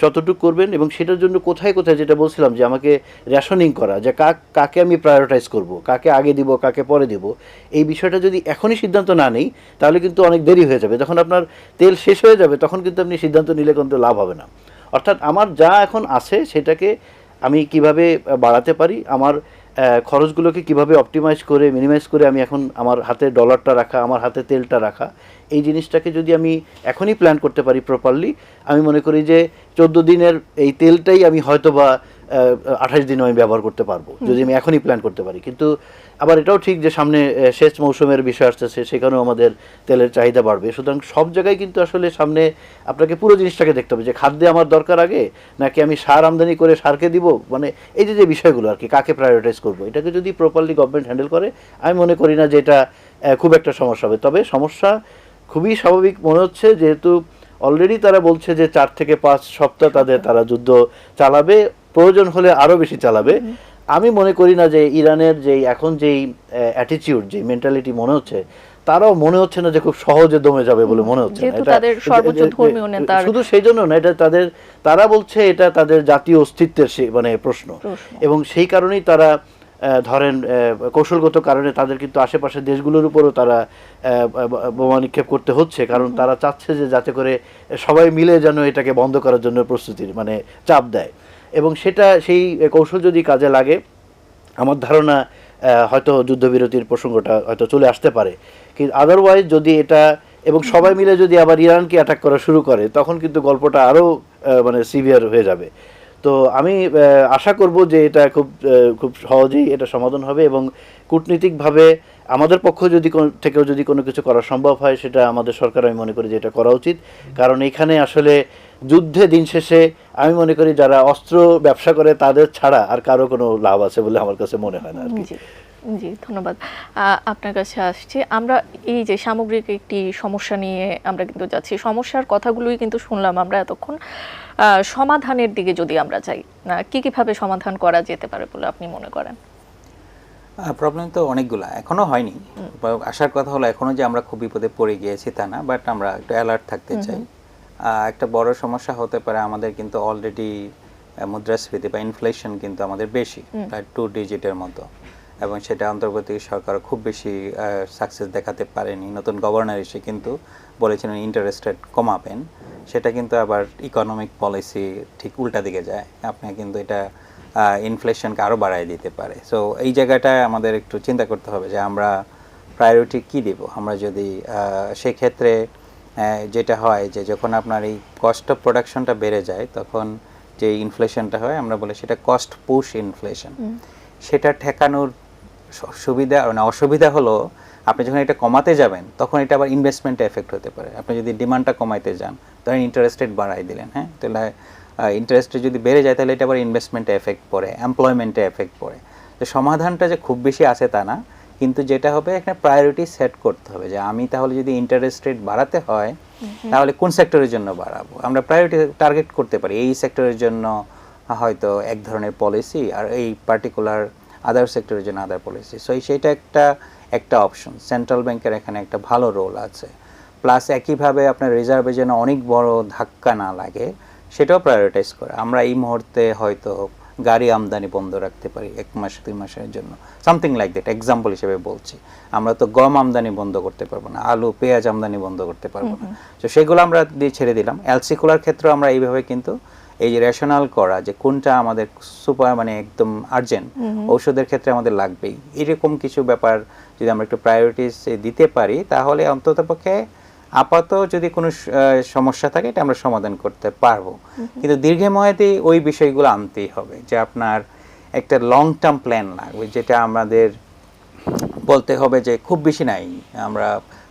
ততটুকু করবেন এবং সেটার জন্য কোথায় কোথায় যেটা বলছিলাম যে আমাকে রেশনিং করা, যে কাকে আমি প্রায়োরিটাইজ করব, কাকে আগে দিব কাকে পরে দিব, এই বিষয়টা যদি এখনই সিদ্ধান্ত না নেই তাহলে কিন্তু অনেক দেরি হয়ে যাবে। যখন আপনার তেল শেষ হয়ে যাবে তখন কিন্তু আপনি সিদ্ধান্ত নিলে কিন্তু লাভ হবে না। অর্থাৎ আমার যা এখন আছে সেটাকে আমি কিভাবে বাড়াতে পারি, আমার খরচগুলোকে কিভাবে অপটিমাইজ করে মিনিমাইজ করে আমি এখন আমার হাতে ডলারটা রাখা, আমার হাতে তেলটা রাখা, এই জিনিসটাকে যদি আমি এখনই প্ল্যান করতে পারি প্রপারলি, আমি মনে করি যে 14 দিনের এই তেলটাই আমি হয়তো বা 28 দিনও আমি ব্যবহার করতে পারবো যদি আমি এখনই প্ল্যান করতে পারি। কিন্তু আবার এটাও ঠিক যে সামনে সেচ মৌসুমের বিষয় আসতেছে, সেখানেও আমাদের তেলের চাহিদা বাড়বে। সুতরাং সব জায়গায় কিন্তু আসলে সামনে আপনাকে পুরো জিনিসটাকে দেখতে হবে যে খাদ্যে আমার দরকার আগে নাকি আমি সার আমদানি করে সারকে দিব, মানে এই যে বিষয়গুলো আর কি, কাকে প্রায়োরিটাইজ করবো, এটাকে যদি প্রপারলি গভর্নমেন্ট হ্যান্ডেল করে আমি মনে করি না যে এটা খুব একটা সমস্যা হবে। তবে সমস্যা খুবই স্বাভাবিক মনে হচ্ছে, যেহেতু অলরেডি তারা বলছে যে 4 থেকে 5 সপ্তাহ তারা যুদ্ধ চালাবে, প্রয়োজন হলে আরো বেশি চালাবে। আমি মনে করি না যে ইরানের এখন যেই অ্যাটিটিউড, যে মেন্টালিটি মনে হচ্ছে, তারাও মনে হচ্ছে না যে খুব সহজে দমে যাবে বলে মনে হচ্ছে না। যেহেতু তাদের সর্বোচ্চ ধর্মীয় নেতা, শুধু সেই জন্য না, এটা তারা বলছে এটা তাদের জাতীয় অস্তিত্বের মানে প্রশ্ন, এবং সেই কারণেই তারা ধরেন কৌশলগত কারণে তাদের কিন্তু আশেপাশের দেশগুলোর উপরও তারা বোমা নিক্ষেপ করতে হচ্ছে, কারণ তারা চাচ্ছে যে যাতে করে সবাই মিলে যেন এটাকে বন্ধ করার জন্য প্রস্তুতির মানে চাপ দেয়, এবং সেই কৌশল যদি কাজে লাগে, আমার ধারণা হয়তো যুদ্ধবিরতির প্রসঙ্গটা হয়তো চলে আসতে পারে। কিন্তু আদারওয়াইজ যদি এটা এবং সবাই মিলে যদি আবার ইরানকে অ্যাটাক করা শুরু করে, তখন কিন্তু গল্পটা আরও মানে সিভিয়ার হয়ে যাবে। তো আমি আশা করব যে এটা খুব সহজেই এটা সমাধান হবে, এবং কূটনীতিকভাবে আমাদের পক্ষ থেকেও যদি কোনো কিছু করা সম্ভব হয়, সেটা আমাদের সরকার, আমি মনে করি যে এটা করা উচিত। কারণ এখানে আসলে যুদ্ধে দিন শেষে আমি মনে করি যারা অস্ত্র ব্যবসা করে তাদের ছাড়া আর কারো কোনো লাভ আছে বলে আমার কাছে মনে হয় না আর কি। জি, ধন্যবাদ। আপনার কাছে আসছি, আমরা এই যে সামগ্রিক একটি সমস্যা নিয়ে আমরা কিন্তু যাচ্ছি, সমস্যার কথাগুলোই কিন্তু শুনলাম আমরা এতক্ষণ। সমাধানের দিকে যদি আমরা যাই, কিভাবে সমাধান করা যেতে পারে বলে আপনি মনে করেন? প্রবলেম তো অনেকগুলা, এখনো হয়নি। আসার কথা হলো এখনো যে আমরা খুব বিপদে পড়ে গিয়েছি তা না, বাট আমরা একটু অ্যালার্ট থাকতে চাই। একটা বড় সমস্যা হতে পারে আমাদের কিন্তু অলরেডি মুদ্রাস্ফীতি বা ইনফ্লেশন কিন্তু আমাদের বেশি, প্রায় 2 ডিজিটের মতো, এবং সেটা অন্তর্বর্তী সরকার খুব বেশি সাকসেস দেখাতে পারেনি। নতুন গভর্নর এসে কিন্তু বলেছিলেন ইন্টারেস্ট রেট কমাবেন, সেটা কিন্তু আবার ইকোনমিক পলিসি ঠিক উল্টা দিকে যায়, আপনি কিন্তু এটা ইনফ্লেশনকে আরও বাড়ায় দিতে পারে। সো এই জায়গাটায় আমাদের একটু চিন্তা করতে হবে যে আমরা প্রায়োরিটি কী দিব। আমরা যদি সেক্ষেত্রে যেটা হয় যে যখন আপনার এই কস্ট অফ প্রোডাকশনটা বেড়ে যায়, তখন যে ইনফ্লেশনটা হয় আমরা বলি সেটা কস্ট পুশ ইনফ্লেশন। সেটা ঠেকানোর সুবিধা মানে অসুবিধা হলো, আপনি যখন এটা কমাতে যাবেন তখন এটা আবার ইনভেস্টমেন্টে এফেক্ট হতে পারে। আপনি যদি ডিমান্ডটা কমাইতে যান, ধরেন ইন্টারেস্ট রেট বাড়াই দিলেন, হ্যাঁ, তাহলে ইন্টারেস্ট রেট যদি বেড়ে যায় তাহলে এটা আবার ইনভেস্টমেন্টে এফেক্ট পড়ে, এমপ্লয়মেন্টে এফেক্ট পড়ে। তো সমাধানটা যে খুব বেশি আছে তা না, কিন্তু যেটা হবে এখানে প্রায়োরিটি সেট করতে হবে যে আমি তাহলে যদি ইন্টারেস্ট রেট বাড়াতে হয় তাহলে কোন সেক্টরের জন্য বাড়াবো। আমরা প্রায়োরিটি টার্গেট করতে পারি, এই সেক্টরের জন্য হয়তো এক ধরনের পলিসি, আর এই পার্টিকুলার আদার সেক্টরের জন্য আদার পলিসি। সো সেইটা একটা অপশন। সেন্ট্রাল ব্যাংকের এখানে একটা ভালো রোল আছে। প্লাস একইভাবে আপনার রিজার্ভে যেন অনেক বড় ধাক্কা না লাগে সেটাও প্রায়োরিটাইজ করে। আমরা এই মুহূর্তে হয়তো গাড়ি আমদানি বন্ধ রাখতে পারি 1 মাস 2 মাসের জন্য, সামথিং লাইক দ্যাট, এক্সাম্পল হিসেবে বলছি। আমরা তো গম আমদানি বন্ধ করতে পারবো না, আলু পেঁয়াজ আমদানি বন্ধ করতে পারবো না, তো সেগুলো আমরা দিয়ে ছেড়ে দিলাম। এলসি খোলার ক্ষেত্রেও আমরা এইভাবে কিন্তু এই যে রেশনাল করা যে কোনটা আমাদের সুপার মানে একদম আর্জেন্ট, ঔষধের ক্ষেত্রে আমাদের লাগবেই, এরকম কিছু ব্যাপার যদি আমরা একটু প্রায়োরিটিস দিতে পারি তাহলে অন্ততপক্ষে আপাতত যদি কোনো সমস্যা থাকে এটা আমরা সমাধান করতে পারবো। কিন্তু দীর্ঘমেয়াদী ওই বিষয়গুলো আনতেই হবে যে আপনার একটা লং টার্ম প্ল্যান লাগবে, যেটা আমাদের বলতে হবে যে খুব বেশি নাই। আমরা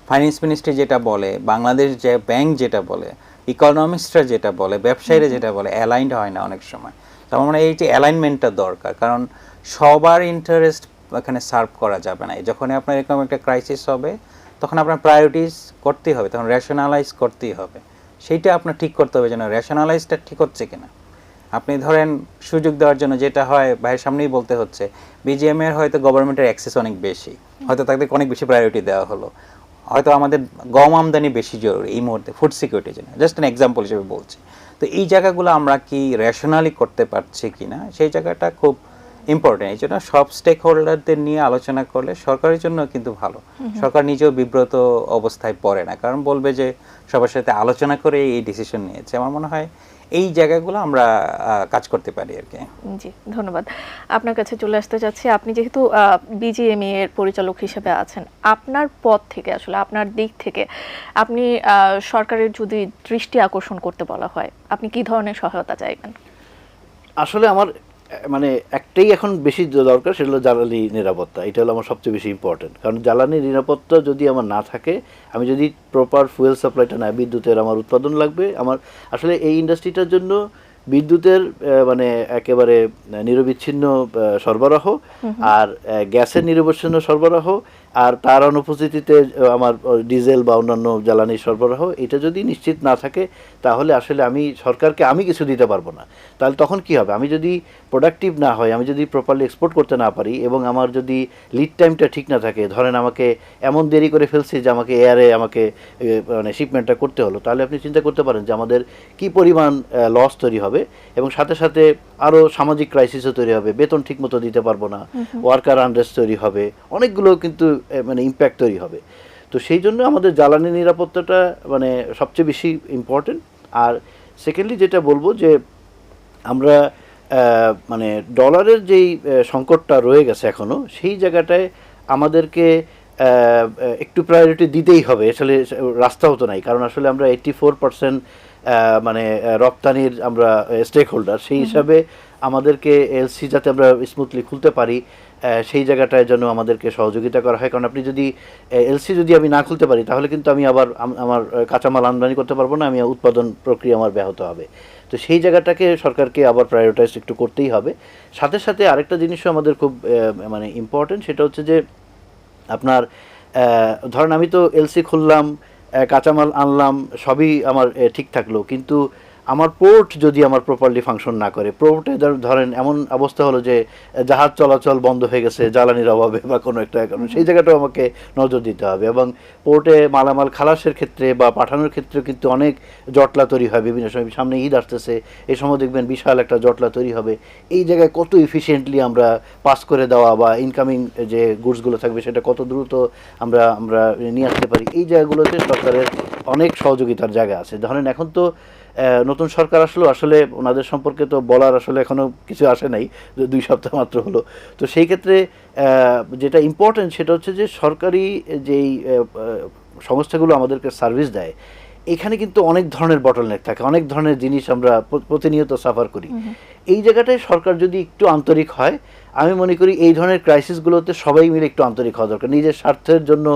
ফাইন্যান্স মিনিস্ট্রি যেটা বলে, বাংলাদেশ যে ব্যাংক যেটা বলে, ইকোনমিস্টরা যেটা বলে, ব্যবসায়ীরা যেটা বলে, অ্যালাইনড হয় না অনেক সময়। তো আমার মনে হয় এই যে অ্যালাইনমেন্টটা দরকার, কারণ সবার ইন্টারেস্ট এখানে সার্ভ করা যাবে না। যখন আপনার এরকম একটা ক্রাইসিস হবে তখন আপনার প্রায়োরিটিস করতেই হবে, তখন রেশনালাইজ করতেই হবে। সেইটা আপনার ঠিক করতে হবে যেন রেশনালাইজটা ঠিক হচ্ছে কিনা। আপনি ধরেন সুযোগ দেওয়ার জন্য যেটা হয়, ভাইয়ের সামনেই বলতে হচ্ছে, বিজিএম এর হয়তো গভর্নমেন্টের অ্যাক্সেস অনেক বেশি, হয়তো তাদের অনেক বেশি প্রায়োরিটি দেওয়া হলো, হয়তো আমাদের গম আমদানি বেশি জরুরি এই মুহূর্তে ফুড সিকিউরিটির জন্য, জাস্ট অ্যান এক্সাম্পল হিসেবে বলছি। তো এই জায়গাগুলো আমরা কি রেশনালি করতে পারছি কিনা সেই জায়গাটা খুব ইম্পর্টেন্ট। এই জন্য সব স্টেক হোল্ডারদের নিয়ে আলোচনা করলে সরকারের জন্য কিন্তু ভালো। সরকার নিজেও বিব্রত অবস্থায় পড়ে না, কারণ বলবে যে সবার সাথে আলোচনা করে এই ডিসিশন নিয়েছে। আমার মনে হয় এই জায়গাগুলো আমরা কাজ করতে পারি আর কি। জি, ধন্যবাদ। আপনার কাছে চলে আসতে চাচ্ছি, আপনি যেহেতু বিজিএমই এর পরিচালক হিসেবে আছেন, আপনার পদ থেকে আসলে আপনার দিক থেকে আপনি সরকারের যদি দৃষ্টি আকর্ষণ করতে বলা হয়, আপনি কি ধরনের সহায়তা চাইবেন? আসলে আমার মানে একটাই এখন বেশি দরকার, সেটা হলো জ্বালানি নিরাপত্তা। এটা হলো আমার সবচেয়ে বেশি ইম্পর্টেন্ট, কারণ জ্বালানি নিরাপত্তা যদি আমার না থাকে, আমি যদি প্রপার ফুয়েল সাপ্লাইটা না, বিদ্যুতের আমার উৎপাদন লাগবে। আমার আসলে এই ইন্ডাস্ট্রিটার জন্য বিদ্যুতের মানে একেবারে নিরবিচ্ছিন্ন সরবরাহ, আর গ্যাসের নিরবিচ্ছিন্ন সরবরাহ, আর তার অনুপস্থিতিতে আমার ডিজেল বা অন্যান্য জ্বালানি সরবরাহ এটা যদি নিশ্চিত না থাকে, তাহলে আসলে আমি সরকারকে আমি কিছু দিতে পারবো না। তাহলে তখন কি হবে? আমি যদি প্রোডাক্টিভ না হয়, আমি যদি প্রপারলি এক্সপোর্ট করতে না পারি, এবং আমার যদি লিড টাইমটা ঠিক না থাকে, ধরেন আমাকে এমন দেরি করে ফেলছি যে আমাকে এয়ারে আমাকে মানে শিপমেন্টটা করতে হলো, তাহলে আপনি চিন্তা করতে পারেন যে আমাদের কি পরিমাণ লস তৈরি হবে, এবং সাথে সাথে আরও সামাজিক ক্রাইসিসও তৈরি হবে, বেতন ঠিকমতো দিতে পারবো না, ওয়ার্কার আনরেস্ট তৈরি হবে, অনেকগুলো কিন্তু মানে ইম্প্যাক্ট তৈরি হবে। তো সেই জন্য আমাদের জ্বালানি নিরাপত্তাটা মানে সবচেয়ে বেশি ইম্পর্টেন্ট। আর সেকেন্ডলি যেটা বলবো যে আমরা মানে ডলারের যেই সংকটটা রয়ে গেছে এখনও, সেই জায়গাটায় আমাদেরকে একটু প্রায়োরিটি দিতেই হবে। আসলে রাস্তাও তো নাই, কারণ আসলে আমরা 84% মানে রপ্তানির আমরা স্টেক হোল্ডার, সেই হিসাবে আমাদেরকে এলসি যাতে আমরা স্মুথলি খুলতে পারি, সেই জায়গাটায় যেন আমাদেরকে সহযোগিতা করা হয়। কারণ আপনি যদি এলসি যদি আমি না খুলতে পারি, তাহলে কিন্তু আমি আবার আমার কাঁচামাল আমদানি করতে পারবো না, আমি উৎপাদন প্রক্রিয়া আমার ব্যাহত হবে। তো সেই জায়গাটাকে সরকারকে আবার প্রায়োরিটাইজ একটু করতেই হবে। সাথে সাথে আরেকটা জিনিসও আমাদের খুব মানে ইম্পর্টেন্ট, সেটা হচ্ছে যে আপনার ধরেন আমি তো এলসি খুললাম, কাঁচামাল আনলাম, সবই আমার ঠিক থাকলো, কিন্তু আমার পোর্ট যদি আমার প্রপারলি ফাংশন না করে, পোর্টে ধরেন এমন অবস্থা হলো যে জাহাজ চলাচল বন্ধ হয়ে গেছে জ্বালানির অভাবে বা কোনো একটা কারণে, সেই জায়গাটাও আমাকে নজর দিতে হবে। এবং পোর্টে মালামাল খালাসের ক্ষেত্রে বা পাঠানোর ক্ষেত্রে কিন্তু অনেক জটলা তৈরি হয় বিভিন্ন সময়। সামনে ঈদ আসতেছে, এই সময় দেখবেন বিশাল একটা জটলা তৈরি হবে। এই জায়গায় কত এফিশিয়েন্টলি আমরা পাস করে দেওয়া বা ইনকামিং যে গুডসগুলো থাকবে সেটা কত দ্রুত আমরা আমরা নিয়ে আসতে পারি, এই জায়গাগুলোতে সরকারের অনেক সহযোগিতার জায়গা আছে। ধরেন এখন তো নতুন সরকার আসলো, আসলে ওনাদের সম্পর্কে তো বলার আসলে এখনও কিছু আসে নাই, 2 সপ্তাহ মাত্র হলো। তো সেই ক্ষেত্রে যেটা ইম্পর্টেন্ট সেটা হচ্ছে যে সরকারি যেই সংস্থাগুলো আমাদেরকে সার্ভিস দেয়, এখানে কিন্তু অনেক ধরনের বটলনেক থাকে, অনেক ধরনের জিনিস আমরা প্রতিনিয়ত সাফার করি। এই জায়গাটায় সরকার যদি একটু আন্তরিক হয়, আমি মনে করি এই ধরনের ক্রাইসিসগুলোতে সবাই মিলে একটু আন্তরিক হওয়া দরকার। নিজের স্বার্থের জন্য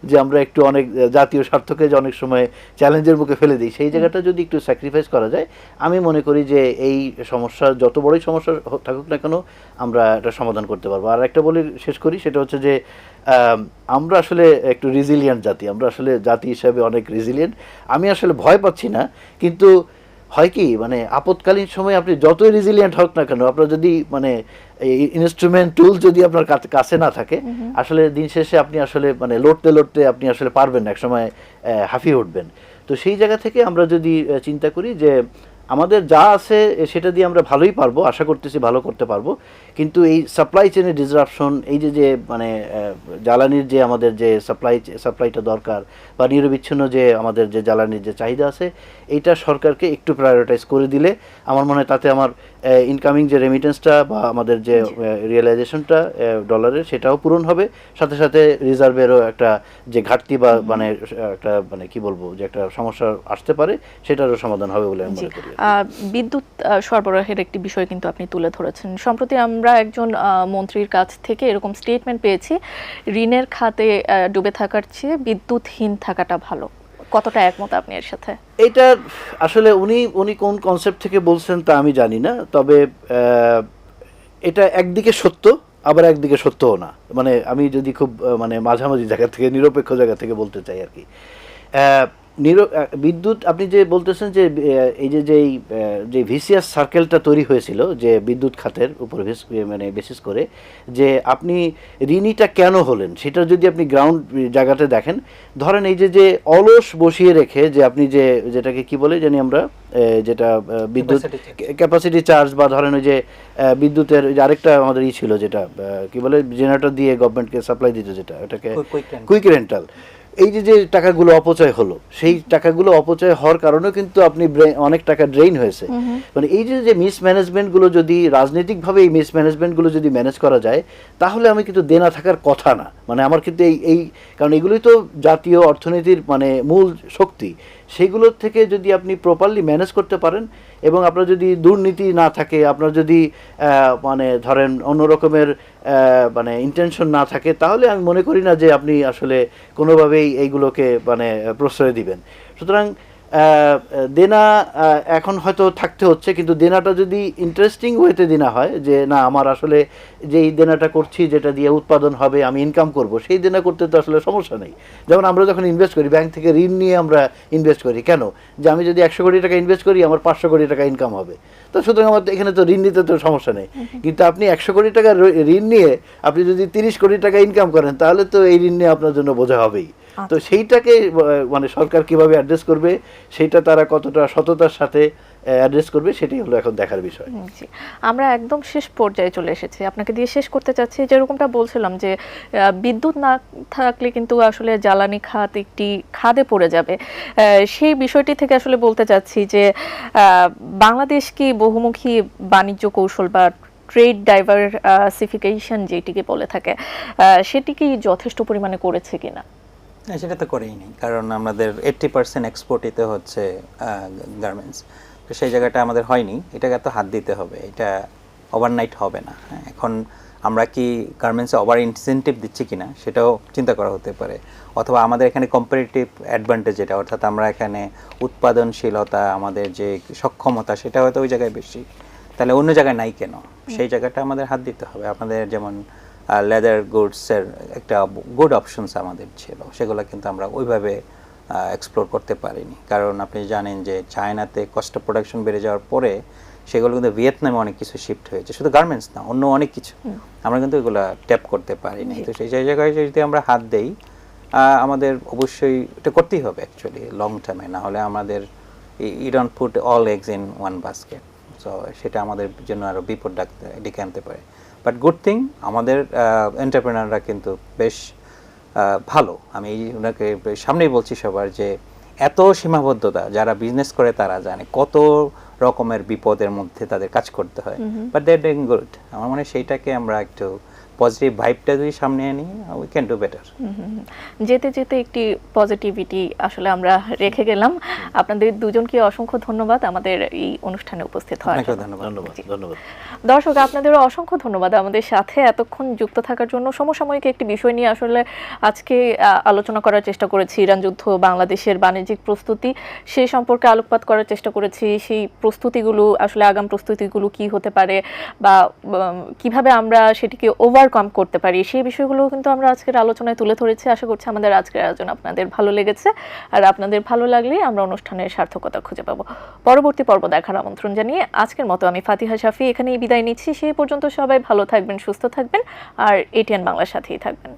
যে আমরা একটু অনেক জাতীয় স্বার্থকে যে অনেক সময় চ্যালেঞ্জের মুখে ফেলে দিই, সেই জায়গাটা যদি একটু স্যাক্রিফাইস করা যায়, আমি মনে করি যে এই সমস্যা যত বড়ই সমস্যা থাকুক না কেন, আমরা এটা সমাধান করতে পারবো। আর একটা বলে শেষ করি, সেটা হচ্ছে যে আমরা আসলে একটু রিজিলিয়েন্ট জাতি, আমরা আসলে জাতি হিসাবে অনেক রিজিলিয়েন্ট। আমি আসলে ভয় পাচ্ছি না, কিন্তু হয় কি মানে আপৎকালীন সময় আপনি যতই রিজিলিয়েন্ট হোক না কেন, আপনার যদি মানে ইনস্ট্রুমেন্ট টুল যদি আপনার কাছে না থাকে, আসলে দিন শেষে আপনি আসলে মানে লড়তে লড়তে আপনি আসলে পারবেন না, একসময় হাঁফিয়ে উঠবেন। তো সেই জায়গা থেকে আমরা যদি চিন্তা করি যে আমাদের যা আছে সেটা দিয়ে আমরা ভালোই পারবো, আশা করতেছি ভালো করতে পারবো, কিন্তু এই সাপ্লাই চেনের ডিসরাপশন, এই যে মানে জ্বালানির যে আমাদের যে সাপ্লাইটা দরকার বা নিরবিচ্ছিন্ন যে আমাদের যে জ্বালানির যে চাহিদা আছে, এইটা সরকারকে একটু প্রায়োরিটাইজ করে দিলে আমার মনে হয় তাতে আমার ইনকামিং যে রেমিটেন্সটা বা আমাদের যে রিয়েলাইজেশনটা ডলারের, সেটাও পূরণ হবে, সাথে সাথে রিজার্ভেরও একটা যে ঘাটতি বা মানে একটা মানে কি বলবো যে একটা সমস্যা আসতে পারে, সেটারও সমাধান হবে বলে আমি মনে করি। বিদ্যুৎ সরবরাহের একটি বিষয় কিন্তু আপনি তুলে ধরেছেন। সম্প্রতি আমরা একজন মন্ত্রীর কাছ থেকে এরকম স্টেটমেন্ট পেয়েছি, ঋণের খাতে ডুবে থাকার চেয়ে বিদ্যুৎহীন থাকাটা ভালো। কতটা একমত আপনি এর সাথে? এটা আসলে উনি কোন কনসেপ্ট থেকে বলছেন তা আমি জানি না, তবে এটা একদিকে সত্য, আবার একদিকে সত্যও না। মানে আমি যদি খুব মানে মাঝামাঝি জায়গা থেকে, নিরপেক্ষ জায়গা থেকে বলতে চাই আর কি। বিদ্যুৎ আপনি যে বলতেছেন যে এই যে ভিসিয়াস সার্কেলটা তৈরি হয়েছিল যে বিদ্যুৎ খাতের উপর মানে বেসিস করে, যে আপনি ঋণীটা কেন হলেন, সেটা যদি আপনি গ্রাউন্ড জায়গাতে দেখেন, ধরেন এই যে অলস বসিয়ে রেখে যে আপনি যেটাকে কি বলে জানি আমরা, যেটা বিদ্যুৎ ক্যাপাসিটি চার্জ, বা ধরেন ওই যে বিদ্যুতের আরেকটা আমাদের ছিল যেটা কি বলে জেনারেটর দিয়ে গভর্নমেন্টকে সাপ্লাই দিত, যেটা ওটাকে কুইক রেন্টাল, এই যে টাকাগুলো অপচয় হলো, সেই টাকাগুলো অপচয় হওয়ার কারণেও কিন্তু আপনি অনেক টাকা ড্রেইন হয়েছে। মানে এই যে মিসম্যানেজমেন্টগুলো যদি রাজনৈতিকভাবে এই মিসম্যানেজমেন্টগুলো যদি ম্যানেজ করা যায়, তাহলে আমি কিন্তু দেনা থাকার কথা না। মানে আমার কিন্তু এই কারণ এগুলোই তো জাতীয় অর্থনীতির মানে মূল শক্তি, সেইগুলোর থেকে যদি আপনি প্রপারলি ম্যানেজ করতে পারেন, এবং আপনার যদি দুর্নীতি না থাকে, আপনার যদি মানে ধরেন অন্য রকমের মানে ইন্টেনশন না থাকে, তাহলে আমি মনে করি না যে আপনি আসলে কোনোভাবেই এইগুলোকে মানে প্রশ্রয় দিবেন। সুতরাং দেনা এখন হয়তো থাকতে হচ্ছে, কিন্তু দেনাটা যদি ইন্টারেস্টিং ওয়েতে দেনা হয়, যে না আমার আসলে যেই দেনাটা করছি যেটা দিয়ে উৎপাদন হবে আমি ইনকাম করব, সেই দেনা করতে তো আসলে সমস্যা নেই। যেমন আমরা যখন ইনভেস্ট করি, ব্যাংক থেকে ঋণ নিয়ে আমরা ইনভেস্ট করি কেন, যে আমি যদি 100 কোটি টাকা ইনভেস্ট করি আমার 500 কোটি টাকা ইনকাম হবে, তো সুতরাং আমার এখানে তো ঋণ নিতে তো সমস্যা নেই। কিন্তু আপনি 100 কোটি টাকা ঋণ নিয়ে আপনি যদি 30 কোটি টাকা ইনকাম করেন, তাহলে তো এই ঋণ নিয়ে আপনার জন্য বোঝা হবেই। তো সেইটাকে মানে সরকার কিভাবে অ্যাড্রেস করবে, সেটা তারা কতটা সততার সাথে অ্যাড্রেস করবে, সেটাই হলো এখন দেখার বিষয়। জি, আমরা একদম শেষ পর্যায়ে চলে এসেছি, আপনাকে দিয়ে শেষ করতে চাচ্ছি। যেরকমটা বলছিলাম যে বিদ্যুৎ না থাকলে কিন্তু আসলে জ্বালানি খাত একটি খাদে পড়ে যাবে, সেই বিষয়টি থেকে আসলে বলতে চাচ্ছি যে বাংলাদেশ কি বহুমুখী বাণিজ্য কৌশল বা ট্রেড ডাইভারসিফিকেশন যেটিকে বলে থাকে, সেটি কি যথেষ্ট পরিমাণে করেছে কিনা? না, সেটা তো করেই নেই, কারণ আমাদের 80% এক্সপোর্টই হচ্ছে গার্মেন্টস। তো সেই জায়গাটা আমাদের হয়নি, এটাকে তো হাত দিতে হবে, এটা ওভারনাইট হবে না। হ্যাঁ, এখন আমরা কি গার্মেন্টসে ওভার ইনসেন্টিভ দিচ্ছি কিনা সেটাও চিন্তা করা হতে পারে, অথবা আমাদের এখানে কম্পারেটিভ অ্যাডভান্টেজ যেটা, অর্থাৎ আমরা এখানে উৎপাদনশীলতা, আমাদের যে সক্ষমতা, সেটা হয়তো ওই জায়গায় বেশি, তাহলে অন্য জায়গায় নাই কেন, সেই জায়গাটা আমাদের হাত দিতে হবে। আমাদের যেমন লেদার গুডসের একটা গুড অপশনস আমাদের ছিল, সেগুলো কিন্তু আমরা ওইভাবে এক্সপ্লোর করতে পারিনি, কারণ আপনি জানেন যে চায়নাতে কস্ট অফ প্রোডাকশন বেড়ে যাওয়ার পরে সেগুলো কিন্তু ভিয়েতনামে অনেক কিছু শিফট হয়েছে, শুধু গার্মেন্টস না, অন্য অনেক কিছু আমরা কিন্তু এগুলো ট্যাপ করতে পারিনি। তো সেই জায়গায় যদি আমরা হাত দেই, আমাদের অবশ্যই এটা করতেই হবে অ্যাকচুয়ালি লং টার্মে, না হলে আমাদের you don't put all eggs in one basket, so সেটা আমাদের জন্য আরও বিপদ ডেকে আনতে পারে। বাট গুড থিং, আমাদের এন্টারপ্রেনাররা কিন্তু বেশ ভালো। আমি ওনাকে সামনেই বলছি সবার যে এত সীমাবদ্ধতা, যারা বিজনেস করে তারা জানে কত রকমের বিপদের মধ্যে তাদের কাজ করতে হয়, but they are doing good. আমার মনে হয় সেইটাকে আমরা একটু পজিটিভ ভাইবটা যদি সামনে আনি, উই ক্যান ডু বেটার। যেতে যেতে একটি পজিটিভিটি আসলে আমরা রেখে গেলাম। আপনাদের দুজনকে অসংখ্য ধন্যবাদ আমাদের এই অনুষ্ঠানে উপস্থিত হওয়ার জন্য। ধন্যবাদ। ধন্যবাদ দর্শক, আপনাদেরও অসংখ্য ধন্যবাদ আমাদের সাথে এতক্ষণ যুক্ত থাকার জন্য। সমসাময়িক একটি বিষয় নিয়ে আসলে আজকে আলোচনা করার চেষ্টা করেছি, ইরান যুদ্ধ, বাংলাদেশের বাণিজ্যিক প্রস্তুতি, সেই সম্পর্কে আলোকপাত করার চেষ্টা করেছি। সেই প্রস্তুতিগুলো আসলে আগাম প্রস্তুতিগুলো কি হতে পারে বা কিভাবে আমরা সেটিকে ওভারকাম করতে পারি, সেই বিষয়গুলো কিন্তু আমরা আজকের আলোচনায় তুলে ধরেছি। আশা করছি আমাদের আজকের আলোচনা আপনাদের ভালো লেগেছে, আর আপনাদের ভালো লাগলে আমরা অনুষ্ঠানের সার্থকতা খুঁজে পাবো। পরবর্তী পর্ব দেখার আমন্ত্রণ জানিয়ে আজকের মতো আমি ফাতিহা শাফি এখানেই বিদায় নিচ্ছি। সেই পর্যন্ত সবাই ভালো থাকবেন, সুস্থ থাকবেন, আর এটিএন বাংলার সাথেই থাকবেন।